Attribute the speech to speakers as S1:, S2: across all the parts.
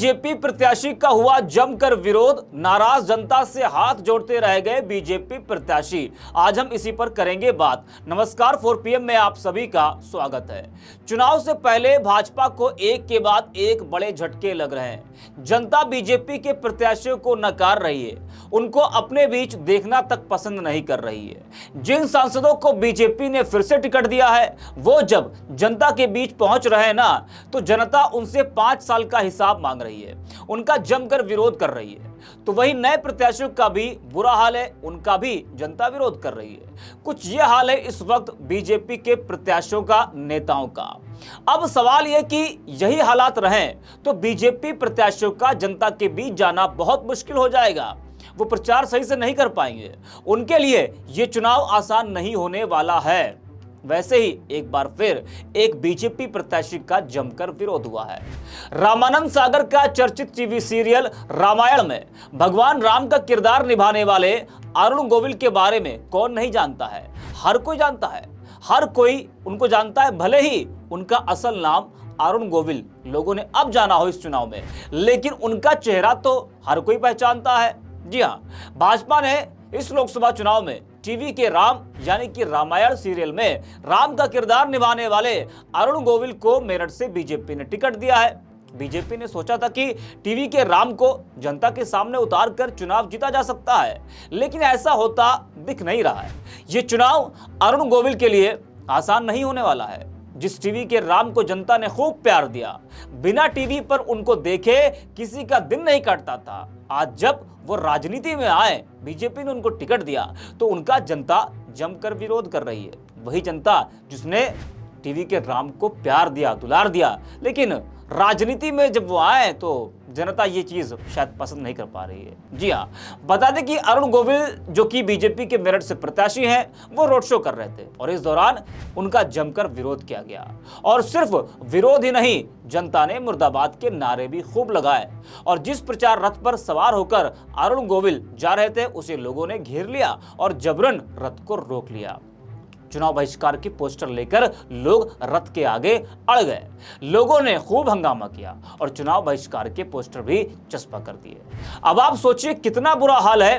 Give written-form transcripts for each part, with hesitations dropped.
S1: BJP प्रत्याशी का हुआ जमकर विरोध, नाराज जनता से हाथ जोड़ते रह गए बीजेपी प्रत्याशी। आज हम इसी पर करेंगे बात। नमस्कार, 4 PM में आप सभी का स्वागत है। चुनाव से पहले भाजपा को एक के बाद एक बड़े झटके लग रहे हैं। जनता बीजेपी के प्रत्याशियों को नकार रही है, उनको अपने बीच देखना तक पसंद नहीं कर रही है। जिन सांसदों को बीजेपी ने फिर से टिकट दिया है, वो जब जनता के बीच पहुंच रहे हैं ना, तो जनता उनसे 5 साल का हिसाब मांग रही है, उनका जमकर विरोध कर रही है। तो वही नए प्रत्याशियों का भी बुरा हाल है, उनका भी जनता विरोध कर रही है। कुछ ये हाल है इस वक्त बीजेपी के प्रत्याशियों का, नेताओं का। अब सवाल यह कि यही हालात रहें तो बीजेपी प्रत्याशियों का जनता के बीच जाना बहुत मुश्किल हो जाएगा। वो प्रचार सही से नहीं कर पाएंगे। उनके लिए ये चुनाव आसान नहीं होने वाला है। वैसे ही एक बार फिर एक बीजेपी प्रत्याशी का जमकर विरोध हुआ है। रामानंद सागर का चर्चित टीवी सीरियल रामायण में भगवान राम का किरदार निभाने वाले अरुण गोविल के बारे में कौन नहीं जानता है। हर कोई जानता है, हर कोई उनको जानता है, भले ही उनका असल नाम अरुण गोविल लोगों ने अब जाना हो इस चुनाव में, लेकिन उनका चेहरा तो हर कोई पहचानता है। जी हाँ, भाजपा ने इस लोकसभा चुनाव में टीवी के राम यानी कि रामायण सीरियल में राम का किरदार निभाने वाले अरुण गोविल को मेरठ से बीजेपी ने टिकट दिया है। बीजेपी ने सोचा था कि टीवी के राम को जनता के सामने उतार कर चुनाव जीता जा सकता है, लेकिन ऐसा होता दिख नहीं रहा है। ये चुनाव अरुण गोविल के लिए आसान नहीं होने वाला है। जिस टीवी के राम को जनता ने खूब प्यार दिया, बिना टीवी पर उनको देखे किसी का दिन नहीं कटता था, आज जब वो राजनीति में आए, बीजेपी ने उनको टिकट दिया, तो उनका जनता जमकर विरोध कर रही है। वही जनता जिसने टीवी के राम को प्यार दिया, दुलार दिया, लेकिन राजनीति में जब वो आए तो जनता ये चीज शायद पसंद नहीं कर पा रही है। जी हाँ, बता दें कि अरुण गोविल जो कि बीजेपी के मेरठ से प्रत्याशी हैं, वो रोड शो कर रहे थे और इस दौरान उनका जमकर विरोध किया गया। और सिर्फ विरोध ही नहीं, जनता ने मुर्दाबाद के नारे भी खूब लगाए और जिस प्रचार रथ पर सवार होकर अरुण गोविल जा रहे थे, उसे लोगों ने घेर लिया और जबरन रथ को रोक लिया। चुनाव बहिष्कार की पोस्टर लेकर लोग रथ के आगे अड़ गए। लोगों ने खूब हंगामा किया और चुनाव बहिष्कार के पोस्टर भी चस्पा कर दिए। अब आप सोचिए कितना बुरा हाल है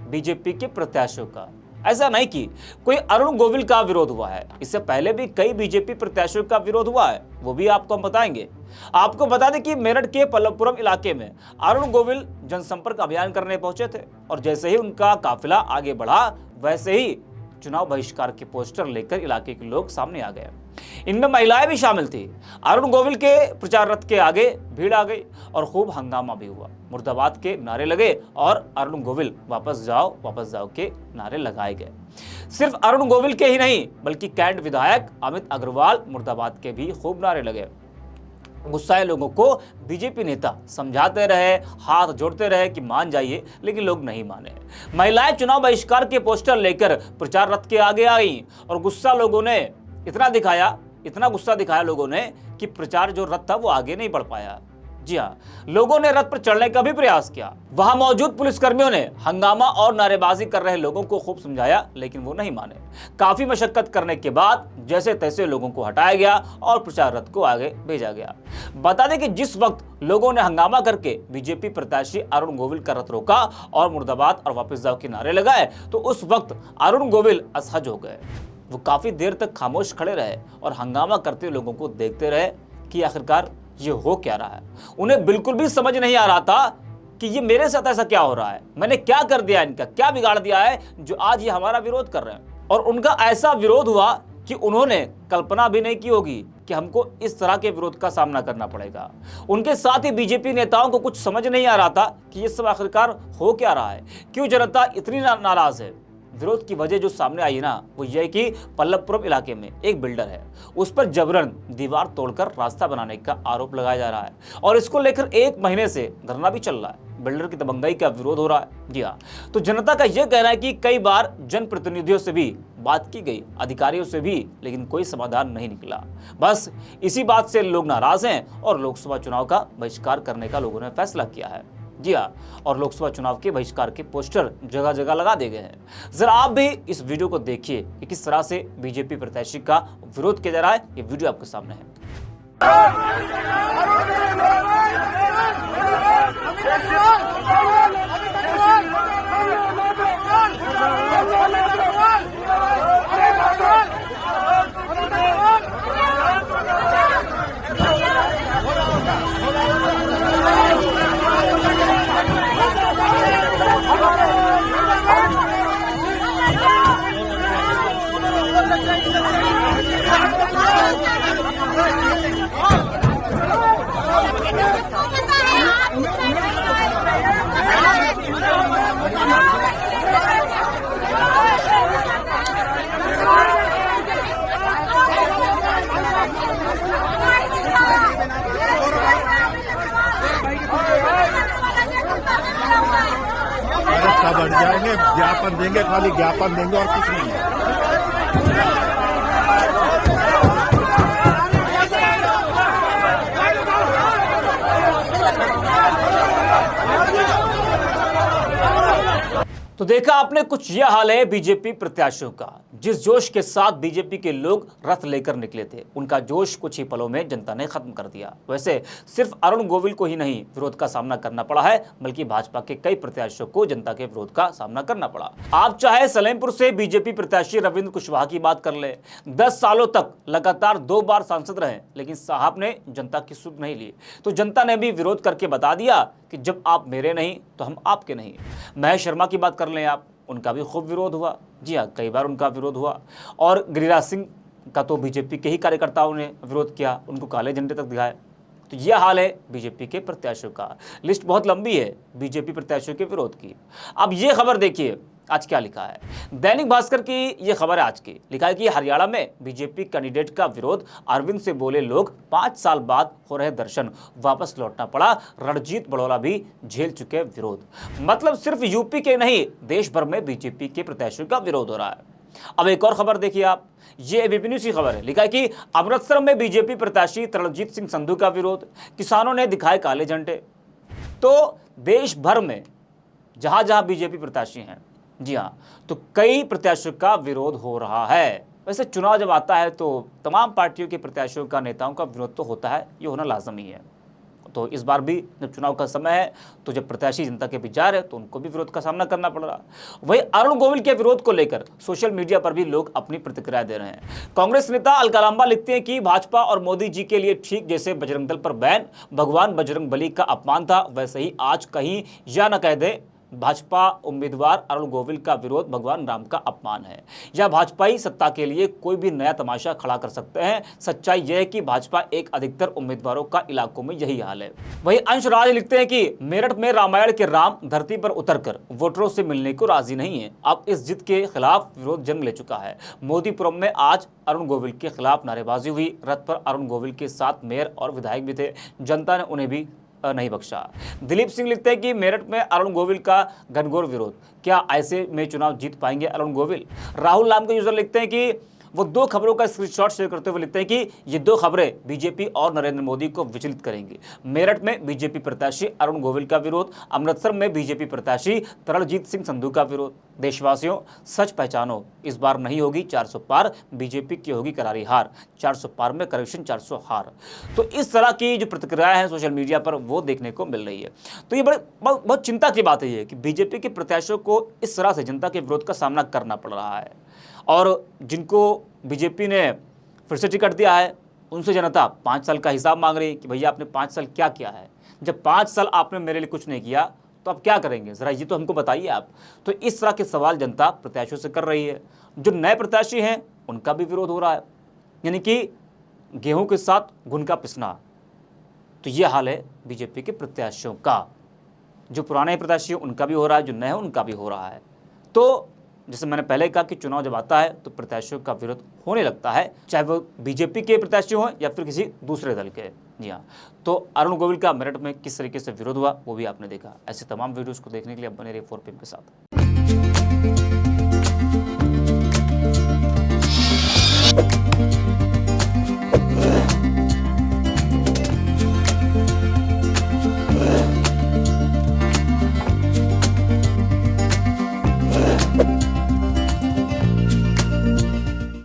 S1: बीजेपी के प्रत्याशियों का। ऐसा नहीं कि कोई अरुण गोविल का विरोध हुआ है, इससे पहले भी कई बीजेपी प्रत्याशियों का विरोध हुआ है, वो भी आपको हम बताएंगे। आपको बता दें कि मेरठ के पल्लवपुरम इलाके में अरुण गोविल जनसंपर्क अभियान करने पहुंचे थे और जैसे ही उनका काफिला आगे बढ़ा, वैसे ही चुनाव बहिष्कार के पोस्टर लेकर इलाके के लोग सामने आ गए। इनमें महिलाएं भी शामिल थी। अरुण गोविल के प्रचार रथ के आगे भीड़ आ गई और खूब हंगामा भी हुआ। मुर्दाबाद के नारे लगे और अरुण गोविल वापस जाओ के नारे लगाए गए। सिर्फ अरुण गोविल के ही नहीं, बल्कि कैंट विधायक अमित अग्रवाल मुर्दाबाद के भी खूब नारे लगे। गुस्साए लोगों को बीजेपी नेता समझाते रहे, हाथ जोड़ते रहे कि मान जाइए, लेकिन लोग नहीं माने। महिलाएं चुनाव बहिष्कार के पोस्टर लेकर प्रचार रथ के आगे आई और लोगों ने इतना गुस्सा दिखाया लोगों ने कि प्रचार जो रथ था वो आगे नहीं बढ़ पाया। जी हाँ, लोगों ने रथ पर चढ़ने का भी प्रयास किया। वहां मौजूद पुलिसकर्मियों ने हंगामा और नारेबाजी कर रहे लोगों को खूब समझाया, लेकिन वो नहीं माने। काफी मशक्कत करने के बाद जैसे तैसे लोगों को हटाया गया और प्रचार रथ को आगे भेजा गया। बता दें कि जिस वक्त लोगों ने हंगामा करके बीजेपी प्रत्याशी अरुण गोविल का रथ रोका और मुर्दाबाद और वापस जाओ के नारे लगाए, तो उस वक्त अरुण गोविल असहज हो गए। वो काफी देर तक खामोश खड़े रहे और हंगामा करते लोगों को देखते रहे कि आखिरकार ये हो क्या रहा है। उन्हें बिल्कुल भी समझ नहीं आ रहा था कि ये मेरे साथ ऐसा क्या हो रहा है, मैंने क्या कर दिया, इनका क्या बिगाड़ दिया है जो आज ये हमारा विरोध कर रहे हैं। और उनका ऐसा विरोध हुआ कि उन्होंने कल्पना भी नहीं की होगी कि हमको इस तरह के विरोध का सामना करना पड़ेगा। उनके साथ ही बीजेपी नेताओं को कुछ समझ नहीं आ रहा था कि ये सब आखिरकार हो क्या रहा है, क्यों जनता इतनी नाराज है। विरोध की वजह जो सामने आई ना, वो ये है कि पल्लवपुरम इलाके में एक बिल्डर है, उस पर जबरन दीवार तोड़कर रास्ता बनाने का आरोप लगाया जा रहा है और इसको लेकर 1 महीने से धरना भी चल रहा है। बिल्डर की दबंगई का विरोध हो रहा है। जी हाँ, तो जनता का यह कहना है कि कई बार जनप्रतिनिधियों से भी बात की गई, अधिकारियों से भी, लेकिन कोई समाधान नहीं निकला। बस इसी बात से लोग नाराज हैं और लोकसभा चुनाव का बहिष्कार करने का लोगों ने फैसला किया है। जी हाँ, और लोकसभा चुनाव के बहिष्कार के पोस्टर जगह जगह लगा दिए गए हैं। जरा आप भी इस वीडियो को देखिए कि किस तरह से बीजेपी प्रत्याशी का विरोध किया जा रहा है। ये वीडियो आपके सामने है।
S2: लड़ जाएंगे, ज्ञापन देंगे, खाली ज्ञापन देंगे और कुछ नहीं है।
S1: तो देखा आपने, कुछ यह हाल है बीजेपी प्रत्याशियों का। जिस जोश के साथ बीजेपी के लोग रथ लेकर निकले थे, उनका जोश कुछ ही पलों में जनता ने खत्म कर दिया। वैसे सिर्फ अरुण गोविल को ही नहीं विरोध का सामना करना पड़ा है, बल्कि भाजपा के कई प्रत्याशियों को जनता के विरोध का सामना करना पड़ा। आप चाहे सलेमपुर से बीजेपी प्रत्याशी रविंद्र कुशवाहा की बात कर ले, 10 सालों तक लगातार 2 बार सांसद रहे, लेकिन साहब ने जनता की सुध नहीं ली। तो जनता ने भी विरोध करके बता दिया कि जब आप मेरे नहीं तो हम आपके नहीं। महेश शर्मा की बात कर लें आप, उनका भी खूब विरोध हुआ। जी हाँ, कई बार उनका विरोध हुआ। और गिरिराज सिंह का तो बीजेपी के ही कार्यकर्ताओं ने विरोध किया, उनको काले झंडे तक दिखाए। तो यह हाल है बीजेपी के प्रत्याशियों का। लिस्ट बहुत लंबी है बीजेपी प्रत्याशियों के विरोध की। अब ये खबर देखिए आज क्या लिखा है। दैनिक भास्कर की ये खबर है आज की। लिखा है कि हरियाणा में बीजेपी कैंडिडेट का विरोध, अरविंद से बोले लोग, 5 साल बाद हो रहे दर्शन, वापस लौटना पड़ा, रणजीत बड़ोला भी झेल चुके विरोध। मतलब सिर्फ यूपी के नहीं, देश भर में बीजेपी के प्रत्याशियों का विरोध हो रहा है। अब एक और खबर देखिए आप, ये एबीपी न्यूज की खबर है। लिखा है कि अमृतसर में बीजेपी प्रत्याशी रणजीत सिंह संधू का विरोध, किसानों ने दिखाए काले झंडे। तो देश भर में जहां जहां बीजेपी प्रत्याशी हैं, जी हाँ, तो कई प्रत्याशियों का विरोध हो रहा है। वैसे चुनाव जब आता है तो तमाम पार्टियों के प्रत्याशियों का, नेताओं का विरोध तो होता है, ये होना लाजमी है। तो इस बार भी जब चुनाव का समय है, तो जब प्रत्याशी जनता के बीच जा रहे हैं, तो उनको भी विरोध का सामना करना पड़ रहा है। वहीं अरुण गोविल के विरोध को लेकर सोशल मीडिया पर भी लोग अपनी प्रतिक्रिया दे रहे हैं। कांग्रेस नेता अलका लांबा लिखते हैं कि भाजपा और मोदी जी के लिए ठीक जैसे बजरंग दल पर बैन भगवान बजरंग बली का अपमान था, वैसे ही आज कहीं या न कह दे भाजपा उम्मीदवार अरुण गोविल का विरोध भगवान राम का अपमान है, या भाजपाई सत्ता के लिए कोई भी नया तमाशा खड़ा कर सकते हैं। सच्चाई यह है कि भाजपा एक अधिकतर उम्मीदवारों का इलाकों में यही हाल है। वहीं अंश राज लिखते हैं कि मेरठ में रामायण के राम धरती पर उतरकर वोटरों से मिलने को राजी नहीं है, अब इस जिद के खिलाफ विरोध जन्म ले चुका है। मोदीपुरम में आज अरुण गोविल के खिलाफ नारेबाजी हुई। रथ पर अरुण गोविल के साथ मेयर और विधायक भी थे, जनता ने उन्हें भी नहीं बख्शा। दिलीप सिंह लिखते हैं कि मेरठ में अरुण गोविल का घनघोर विरोध, क्या ऐसे में चुनाव जीत पाएंगे अरुण गोविल। राहुल नाम के यूजर लिखते हैं कि वो 2 खबरों का स्क्रीनशॉट शेयर करते हुए लिखते हैं कि ये 2 खबरें बीजेपी और नरेंद्र मोदी को विचलित करेंगी। मेरठ में बीजेपी प्रत्याशी अरुण गोविल का विरोध, अमृतसर में बीजेपी प्रत्याशी रणजीत सिंह संधू का विरोध। देशवासियों, सच पहचानो, इस बार नहीं होगी 400 पार, बीजेपी की होगी करारी हार। 400 पार में करेक्शन, 400 हार। तो इस तरह की जो प्रतिक्रियाएं हैं सोशल मीडिया पर, वो देखने को मिल रही है। तो ये बहुत चिंता की बात है ये कि बीजेपी के प्रत्याशियों को इस तरह से जनता के विरोध का सामना करना पड़ रहा है। और जिनको बीजेपी ने फिर से टिकट दिया है, उनसे जनता 5 साल का हिसाब मांग रही है कि भैया आपने 5 साल क्या किया है। जब 5 साल आपने मेरे लिए कुछ नहीं किया तो आप क्या करेंगे, ज़रा ये तो हमको बताइए आप। तो इस तरह के सवाल जनता प्रत्याशियों से कर रही है। जो नए प्रत्याशी हैं उनका भी विरोध हो रहा है, यानी कि गेहूं के साथ घुन का पिसना। तो ये हाल है बीजेपी के प्रत्याशियों का। जो पुराने प्रत्याशी हैं उनका भी हो रहा है, जो नए हैं उनका भी हो रहा है। तो जैसे मैंने पहले कहा कि चुनाव जब आता है तो प्रत्याशियों का विरोध होने लगता है, चाहे वो बीजेपी के प्रत्याशी हों या फिर किसी दूसरे दल के। जी हाँ, तो अरुण गोविल का मेरठ में किस तरीके से विरोध हुआ वो भी आपने देखा। ऐसे तमाम वीडियोस को देखने के लिए अब बने रहिए 4PM के साथ।